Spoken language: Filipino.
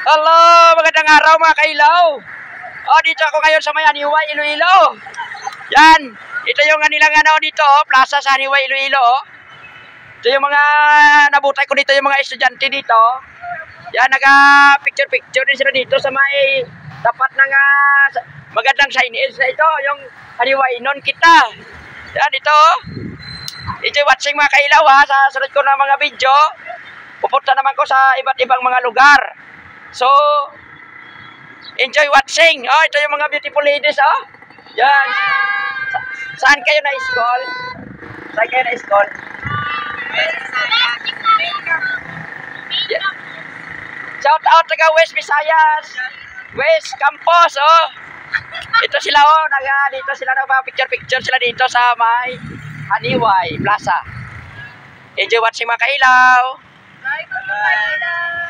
Hello, magandang araw mga kailaw. Oh, dito ako ngayon sa may Haniway, Iloilo. Yan, ito yung nilang dito, plaza sa Haniway, Iloilo. Ito yung mga nabutay ko dito, yung mga estudyante dito. Yan, naka-picture-picture din sila dito sa may tapat ng magandang signage na ito, yung Haniway non kita. Yan, ito. Ito yung watching mga kailaw sa sunod ko na mga video. Pupunta naman ko sa iba't ibang mga lugar. So, enjoy watching. Oh, ito yung mga beautiful ladies, oh. Yan. Saan kayo na-school? Saan kayo na-school? Yeah. Shout out taga West Visayas. West Campus, oh. Ito sila, oh. Dito sila nagpa-picture-picture sila dito sa may Haniway Plaza. Enjoy watching mga kailaw. Bye, mga kailaw.